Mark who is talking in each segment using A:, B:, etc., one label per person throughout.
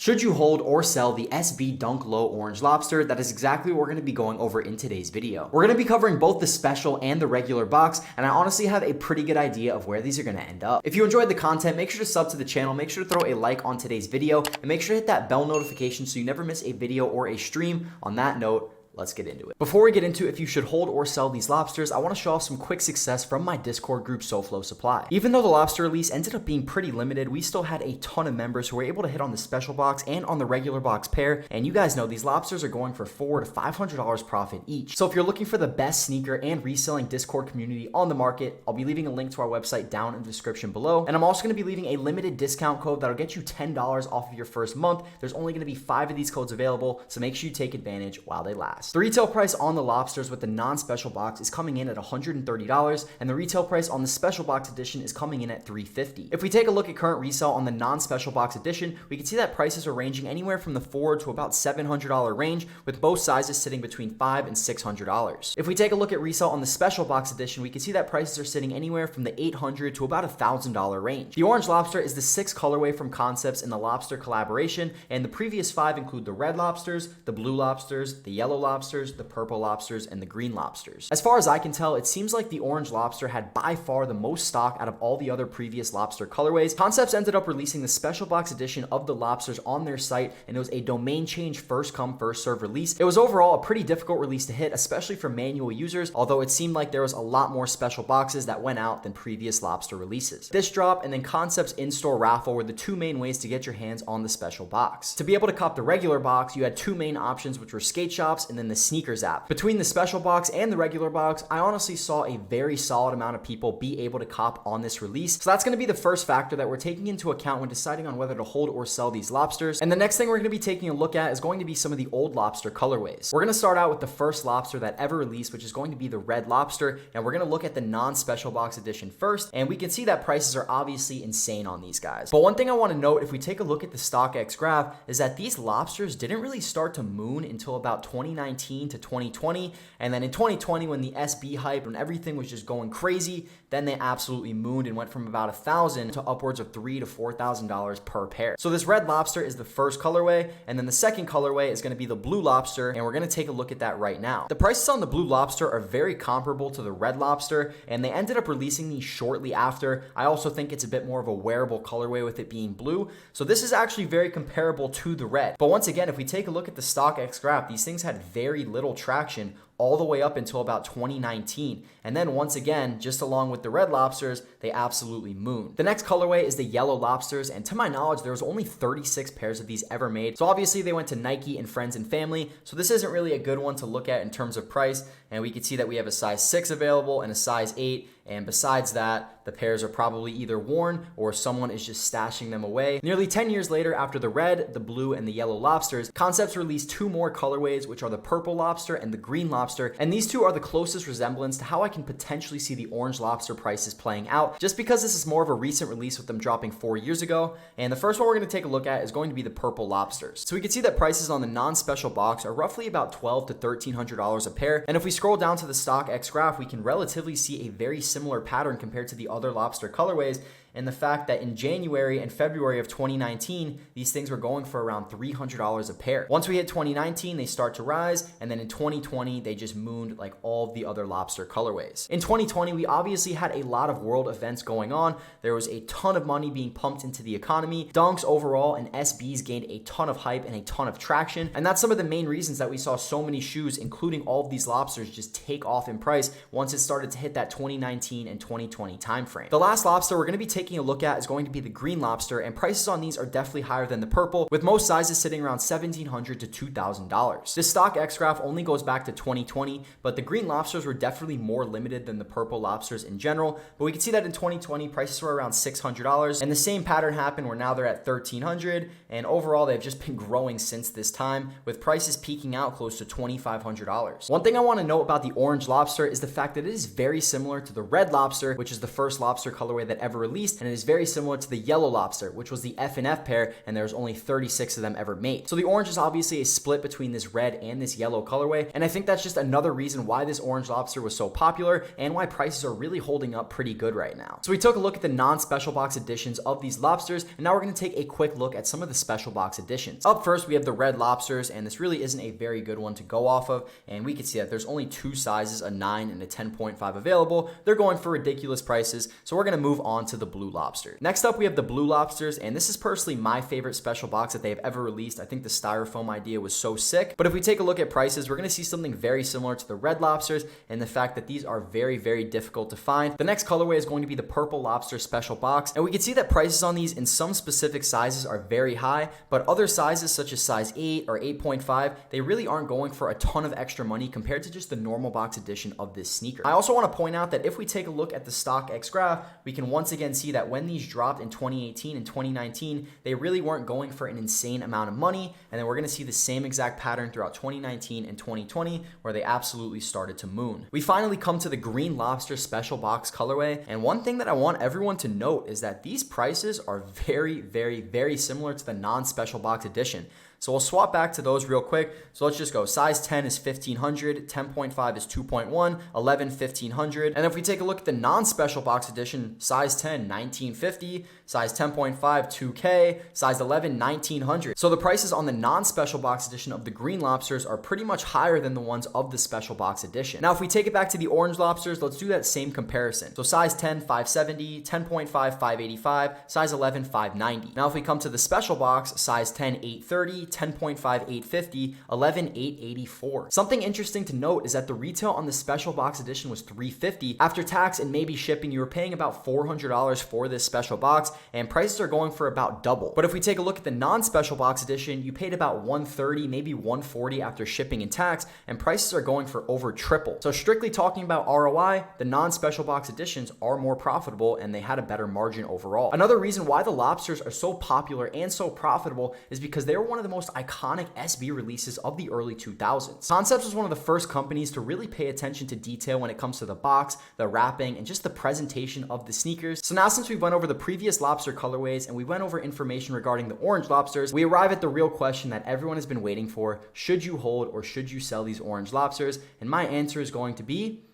A: Should you hold or sell the SB Dunk Low Orange Lobster? That is exactly what we're going to be going over in today's video. We're going to be covering both the special and the regular box, and I honestly have a pretty good idea of where these are going to end up. If you enjoyed the content, make sure to sub to the channel, make sure to throw a like on today's video, and make sure to hit that bell notification so you never miss a video or a stream. On that note, let's get into it. Before we get into if you should hold or sell these lobsters, I want to show off some quick success from my Discord group, SoFlo Supply. Even though the lobster release ended up being pretty limited, we still had a ton of members who were able to hit on the special box and on the regular box pair. And you guys know these lobsters are going for $400 to $500 profit each. So if you're looking for the best sneaker and reselling Discord community on the market, I'll be leaving a link to our website down in the description below. And I'm also going to be leaving a limited discount code that'll get you $10 off of your first month. There's only going to be 5 of these codes available, so make sure you take advantage while they last. The retail price on the lobsters with the non-special box is coming in at $130, and the retail price on the special box edition is coming in at $350. If we take a look at current resale on the non-special box edition, we can see that prices are ranging anywhere from the $400 to about $700 range, with both sizes sitting between $500 and $600. If we take a look at resale on the special box edition, we can see that prices are sitting anywhere from the $800 to about $1,000 range. The orange lobster is the 6th colorway from Concepts in the Lobster collaboration, and the previous 5 include the red lobsters, the blue lobsters, the yellow lobsters, the purple lobsters, and the green lobsters. As far as I can tell, it seems like the orange lobster had by far the most stock out of all the other previous lobster colorways. Concepts ended up releasing the special box edition of the lobsters on their site, and it was a domain change first come first serve release. It was overall a pretty difficult release to hit, especially for manual users, although it seemed like there was a lot more special boxes that went out than previous lobster releases. This drop and then Concepts in-store raffle were the 2 main ways to get your hands on the special box. To be able to cop the regular box, you had 2 main options, which were skate shops and then the sneakers app. Between the special box and the regular box, I honestly saw a very solid amount of people be able to cop on this release. So that's going to be the first factor that we're taking into account when deciding on whether to hold or sell these lobsters. And the next thing we're going to be taking a look at is going to be some of the old lobster colorways. We're going to start out with the first lobster that ever released, which is going to be the red lobster. And we're going to look at the non-special box edition first. And we can see that prices are obviously insane on these guys. But one thing I want to note, if we take a look at the StockX graph, is that these lobsters didn't really start to moon until about 2019 to 2020. And then in 2020, when the SB hype and everything was just going crazy, then they absolutely mooned and went from about $1,000 to upwards of $3,000 to $4,000 per pair. So this red lobster is the first colorway, and then the second colorway is going to be the blue lobster, and we're going to take a look at that right now. The prices on the blue lobster are very comparable to the red lobster, and they ended up releasing these shortly after. I also think it's a bit more of a wearable colorway with it being blue, so this is actually very comparable to the red. But once again, if we take a look at the StockX graph, these things had very little traction all the way up until about 2019. And then once again, just along with the red lobsters, they absolutely mooned. The next colorway is the yellow lobsters, and to my knowledge, there was only 36 pairs of these ever made. So obviously they went to Nike and friends and family. So this isn't really a good one to look at in terms of price. And we can see that we have a size 6 available and a size 8. And besides that, the pairs are probably either worn or someone is just stashing them away. Nearly 10 years later, after the red, the blue, and the yellow lobsters, Concepts released 2 more colorways, which are the purple lobster and the green lobster. And these 2 are the closest resemblance to how I can potentially see the orange lobster prices playing out, just because this is more of a recent release with them dropping 4 years ago. And the first one we're going to take a look at is going to be the purple lobsters. So we can see that prices on the non-special box are roughly about $1,200 to $1,300 a pair. And if we scroll down to the StockX graph, we can relatively see a very similar pattern compared to the other lobster colorways, and the fact that in January and February of 2019, these things were going for around $300 a pair. Once we hit 2019, they start to rise, and then in 2020, they just mooned like all of the other lobster colorways. In 2020, we obviously had a lot of world events going on. There was a ton of money being pumped into the economy. Dunks overall and SBs gained a ton of hype and a ton of traction, and that's some of the main reasons that we saw so many shoes, including all of these lobsters, just take off in price once it started to hit that 2019 and 2020 timeframe. The last lobster we're going to be taking a look at is going to be the green lobster, and prices on these are definitely higher than the purple, with most sizes sitting around $1,700 to $2,000. This StockX graph only goes back to 2020, but the green lobsters were definitely more limited than the purple lobsters in general. But we can see that in 2020, prices were around $600, and the same pattern happened where now they're at $1,300, and overall they've just been growing since this time, with prices peaking out close to $2,500. One thing I want to note about the orange lobster is the fact that it is very similar to the red lobster, which is the first lobster colorway that ever released, released, and it is very similar to the yellow lobster, which was the F and F pair, and there's only 36 of them ever made. So the orange is obviously a split between this red and this yellow colorway, and I think that's just another reason why this orange lobster was so popular and why prices are really holding up pretty good right now. So we took a look at the non-special box editions of these lobsters, and now we're going to take a quick look at some of the special box editions. Up first, we have the red lobsters, and this really isn't a very good one to go off of, and we can see that there's only two sizes, a 9 and a 10.5 available. They're going for ridiculous prices, so we're going to move on to the blue lobster. Next up, we have the blue lobsters, and this is personally my favorite special box that they have ever released. I think the styrofoam idea was so sick, but if we take a look at prices, we're going to see something very similar to the red lobsters, and the fact that these are very, very difficult to find. The next colorway is going to be the purple lobster special box, and we can see that prices on these in some specific sizes are very high, but other sizes such as size 8 or 8.5, they really aren't going for a ton of extra money compared to just the normal box edition of this sneaker. I also want to point out that if we take a look at the StockX graph, we can once again see that when these dropped in 2018 and 2019, they really weren't going for an insane amount of money, and then we're going to see the same exact pattern throughout 2019 and 2020 where they absolutely started to moon. We finally come to the green lobster special box colorway, and one thing that I want everyone to note is that these prices are very, very, very similar to the non-special box edition. So we'll swap back to those real quick. So let's just go. Size 10 is 1500, 10.5 is 2.1, 11, 1500. And if we take a look at the non-special box edition, size 10, 1950, size 10.5, 2K, size 11, 1900. So the prices on the non-special box edition of the green lobsters are pretty much higher than the ones of the special box edition. Now, if we take it back to the orange lobsters, let's do that same comparison. So size 10, 570, 10.5, 585, size 11, 590. Now, if we come to the special box, size 10, 830, 10.5, 850, 11, 884. Something interesting to note is that the retail on the special box edition was $350. After tax and maybe shipping, you were paying about $400 for this special box, and prices are going for about double. But if we take a look at the non-special box edition, you paid about $130, maybe $140 after shipping and tax, and prices are going for over triple. So strictly talking about ROI, the non-special box editions are more profitable and they had a better margin overall. Another reason why the lobsters are so popular and so profitable is because they were one of the most iconic SB releases of the early 2000s. Concepts was one of the first companies to really pay attention to detail when it comes to the box, the wrapping, and just the presentation of the sneakers. So now, since we went over the previous lobster colorways and we went over information regarding the orange lobsters, we arrive at the real question that everyone has been waiting for: should you hold or should you sell these orange lobsters? And my answer is going to be: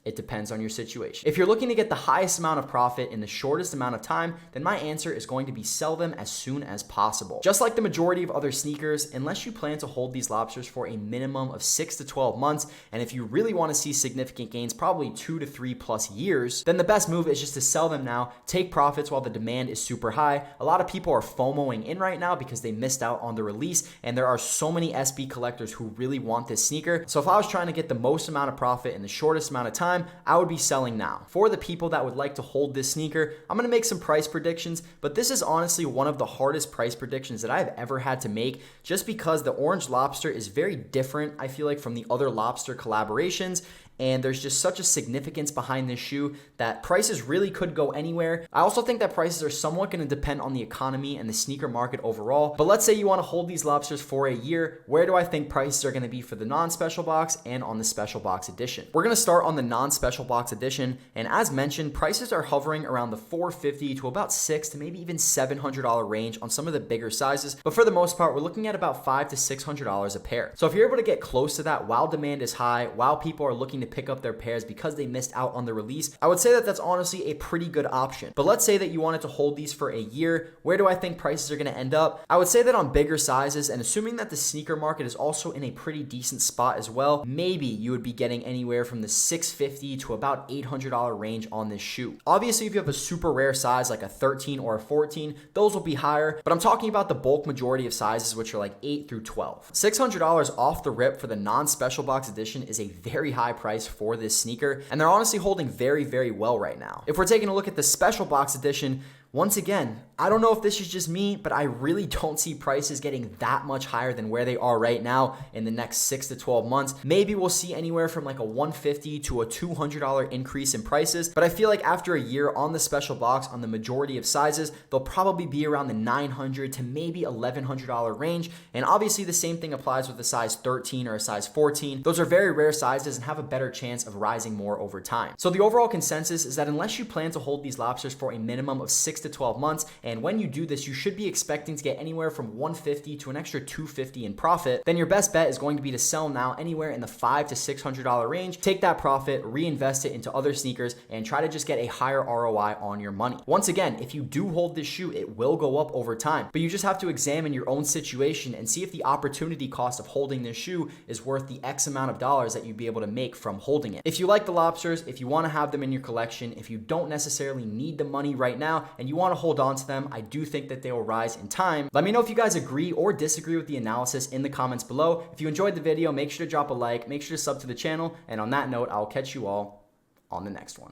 A: it depends on your situation. If you're looking to get the highest amount of profit in the shortest amount of time, then my answer is going to be sell them as soon as possible. Just like the majority of other sneakers, unless you plan to hold these lobsters for a minimum of 6 to 12 months, and if you really want to see significant gains, probably 2 to 3 plus years, then the best move is just to sell them now, take profits while the demand is super high. A lot of people are FOMOing in right now because they missed out on the release, and there are so many SB collectors who really want this sneaker. So if I was trying to get the most amount of profit in the shortest amount of time, I would be selling now. For the people that would like to hold this sneaker, I'm going to make some price predictions, but this is honestly one of the hardest price predictions that I've ever had to make, just because the orange lobster is very different, I feel like, from the other lobster collaborations. And there's just such a significance behind this shoe that prices really could go anywhere. I also think that prices are somewhat going to depend on the economy and the sneaker market overall. But let's say you want to hold these lobsters for a year. Where do I think prices are going to be for the non-special box and on the special box edition? We're going to start on the non-special box edition. And as mentioned, prices are hovering around the $450 to about $600 to maybe even $700 range on some of the bigger sizes. But for the most part, we're looking at about $500 to $600 a pair. So if you're able to get close to that while demand is high, while people are looking to pick up their pairs because they missed out on the release, I would say that that's honestly a pretty good option. But let's say that you wanted to hold these for a year. Where do I think prices are going to end up? I would say that on bigger sizes, and assuming that the sneaker market is also in a pretty decent spot as well, maybe you would be getting anywhere from the $650 to about $800 range on this shoe. Obviously, if you have a super rare size like a 13 or a 14, those will be higher, but I'm talking about the bulk majority of sizes, which are like 8 through 12. $600 off the rip for the non-special box edition is a very high price for this sneaker, and they're honestly holding very, very well right now. If we're taking a look at the special box edition, once again, I don't know if this is just me, but I really don't see prices getting that much higher than where they are right now in the next 6 to 12 months. Maybe we'll see anywhere from like a $150 to a $200 increase in prices, but I feel like after a year on the special box on the majority of sizes, they'll probably be around the $900 to maybe $1,100 range. And obviously the same thing applies with a size 13 or a size 14. Those are very rare sizes and have a better chance of rising more over time. So the overall consensus is that unless you plan to hold these lobsters for a minimum of 6 to 12 months, and when you do this, you should be expecting to get anywhere from $150 to an extra $250 in profit, then your best bet is going to be to sell now anywhere in the $500 to $600 range. Take that profit, reinvest it into other sneakers, and try to just get a higher ROI on your money. Once again, if you do hold this shoe, it will go up over time, but you just have to examine your own situation and see if the opportunity cost of holding this shoe is worth the X amount of dollars that you'd be able to make from holding it. If you like the lobsters, if you want to have them in your collection, if you don't necessarily need the money right now and you want to hold on to them, I do think that they will rise in time. Let me know if you guys agree or disagree with the analysis in the comments below. If you enjoyed the video, make sure to drop a like, make sure to sub to the channel, and on that note, I'll catch you all on the next one.